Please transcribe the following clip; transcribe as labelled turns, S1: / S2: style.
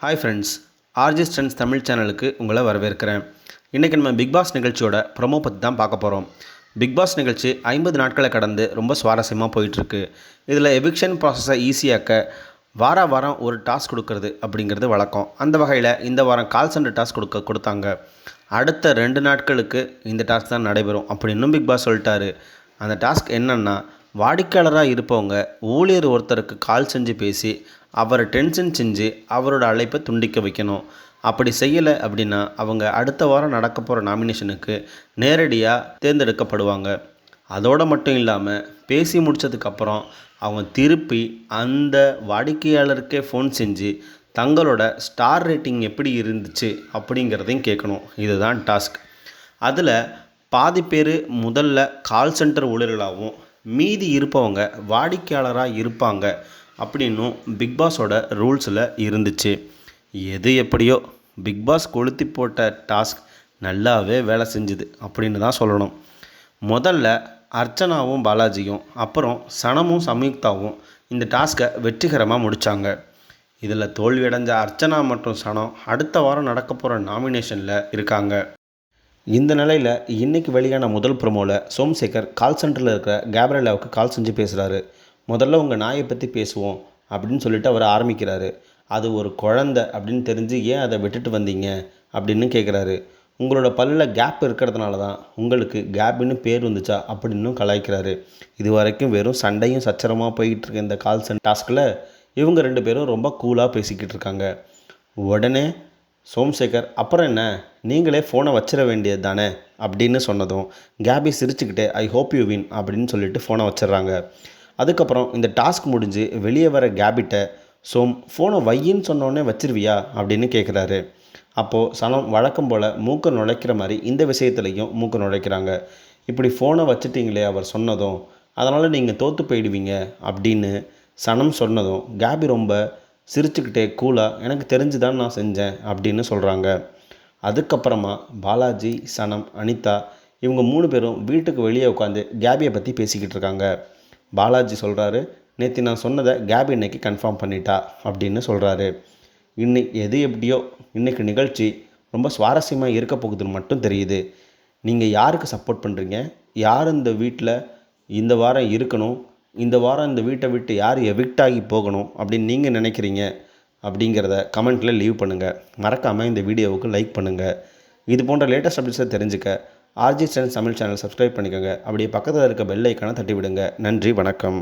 S1: Hi friends, RG Strength Tamil சேனலுக்கு உங்களை வரவேற்கிறேன். இன்றைக்கி நம்ம பிக் பாஸ் நிகழ்ச்சியோட ப்ரொமோ பற்றி தான் பார்க்க போகிறோம். பிக் பாஸ் நிகழ்ச்சி 50 நாட்களை கடந்து ரொம்ப சுவாரஸ்யமாக போயிட்டுருக்கு. இதில் எவிக்ஷன் ப்ராசஸை ஈஸியாக்க வாரம் ஒரு டாஸ்க் கொடுக்கறது அப்படிங்கிறது வழக்கம். அந்த வகையில் இந்த வாரம் கால் சென்டர் டாஸ்க் கொடுத்தாங்க. அடுத்த 2 நாட்களுக்கு இந்த டாஸ்க் தான் நடைபெறும் அப்படின்னு பிக் பாஸ் சொல்லிட்டாரு. அந்த டாஸ்க் என்னென்னா, வாடிக்கையாளராக இருப்பவங்க ஊழியர் ஒருத்தருக்கு கால் செஞ்சு பேசி அவரை டென்ஷன் செஞ்சு அவரோட அழைப்பை துண்டிக்க வைக்கணும். அப்படி செய்யலை அப்படின்னா அவங்க அடுத்த வாரம் நடக்க போகிற நாமினேஷனுக்கு நேரடியாக தேர்ந்தெடுக்கப்படுவாங்க. அதோடு மட்டும் இல்லாமல் பேசி முடித்ததுக்கப்புறம் அவங்க திருப்பி அந்த வாடிக்கையாளருக்கே ஃபோன் செஞ்சு தங்களோட ஸ்டார் ரேட்டிங் எப்படி இருந்துச்சு அப்படிங்கிறதையும் கேட்கணும். இதுதான் டாஸ்க். அதில் பாதி பேர் முதல்ல கால் சென்டர் ஊழியர்களாகவும் மீதி இருப்பவங்க வாடிக்கையாளராக இருப்பாங்க அப்படின்னும் பிக் பாஸோட ரூல்ஸில் இருந்துச்சு. எது எப்படியோ பிக் பாஸ் கொளுத்தி போட்ட டாஸ்க் நல்லாவே வேலை செஞ்சுது அப்படின்னு தான் சொல்லணும். முதல்ல அர்ச்சனாவும் பாலாஜியும் அப்புறம் சனமும் சம்யுக்தாவும் இந்த டாஸ்க்கை வெற்றிகரமாக முடித்தாங்க. இதில் தோல்வியடைஞ்ச அர்ச்சனா மற்றும் சனம் அடுத்த வாரம் நடக்க போகிற நாமினேஷனில் இருக்காங்க. இந்த நிலையில் இன்றைக்கி வெளியான முதல் ப்ரோமோவில் சோம்சேகர் கால் சென்டரில் இருக்கிற கேப்ரியலாவுக்கு கால் செஞ்சு பேசுகிறாரு. முதல்ல உங்கள் நாயை பற்றி பேசுவோம் அப்படின்னு சொல்லிட்டு அவர் ஆரம்பிக்கிறாரு. அது ஒரு குழந்தை அப்படின்னு தெரிஞ்சு ஏன் அதை விட்டுட்டு வந்தீங்க அப்படின்னு கேட்குறாரு. உங்களோட பல்லில் கேப் இருக்கிறதுனால தான் உங்களுக்கு கேப்னு பேர் வந்துச்சா அப்படின்னு கலாய்க்கிறாரு. இது வரைக்கும் வெறும் சண்டையும் சச்சரமாக போய்கிட்டு இருக்க இந்த கால் சென்டர் டாஸ்கில் இவங்க 2 பேரும் ரொம்ப கூலாக பேசிக்கிட்டு இருக்காங்க. உடனே சோம்சேகர், அப்புறம் என்ன, நீங்களே ஃபோனை வச்சிட வேண்டியது தானே அப்படின்னு சொன்னதும் கேபி சிரிச்சுக்கிட்டே ஐ ஹோப் யூ வின் அப்படின்னு சொல்லிட்டு ஃபோனை வச்சிடுறாங்க. அதுக்கப்புறம் இந்த டாஸ்க் முடிஞ்சு வெளியே வர கேபிட்ட ஃபோனை வையின்னு சொன்னோடனே வச்சிருவியா அப்படின்னு கேட்குறாரு. அப்போது சனம் வழக்கம் போல் மூக்கை நுழைக்கிற மாதிரி இந்த விஷயத்துலையும் மூக்கை நுழைக்கிறாங்க. இப்படி ஃபோனை வச்சுட்டிங்களே அவர் சொன்னதும், அதனால் நீங்கள் தோற்று போயிடுவீங்க அப்படின்னு சனம் சொன்னதும் கேபி ரொம்ப சிரிச்சுக்கிட்டே கூலாக எனக்கு தெரிஞ்சு தான் நான் செஞ்சேன் அப்படின்னு சொல்கிறாங்க. அதுக்கப்புறமா பாலாஜி, சனம், அனிதா இவங்க 3 பேரும் வீட்டுக்கு வெளியே உட்காந்து கேபியை பற்றி பேசிக்கிட்டு இருக்காங்க. பாலாஜி சொல்கிறாரு, நேற்று நான் சொன்னதை கேபி இன்னைக்கு கன்ஃபார்ம் பண்ணிட்டா அப்படின்னு சொல்கிறாரு. எது எப்படியோ இன்றைக்கி நிகழ்ச்சி ரொம்ப சுவாரஸ்யமாக இருக்க போகுதுன்னு மட்டும் தெரியுது. நீங்கள் யாருக்கு சப்போர்ட் பண்ணுறீங்க? யார் இந்த வீட்டில் இந்த வாரம் இருக்கணும்? இந்த வாரம் இந்த வீட்டை விட்டு யார் எவிக்ட் ஆகி போகணும் அப்படின்னு நீங்கள் நினைக்கிறீங்க அப்படிங்கிறத கமெண்ட்டில் லீவ் பண்ணுங்கள். மறக்காமல் இந்த வீடியோவுக்கு லைக் பண்ணுங்கள். இது போன்ற லேட்டஸ்ட் அப்டேட்ஸை தெரிஞ்சுக்க RG Strength Tamil channel subscribe பண்ணிக்கோங்க. அப்படியே பக்கத்தில் இருக்க பெல் ஐக்கானை தட்டி விடுங்க. நன்றி, வணக்கம்.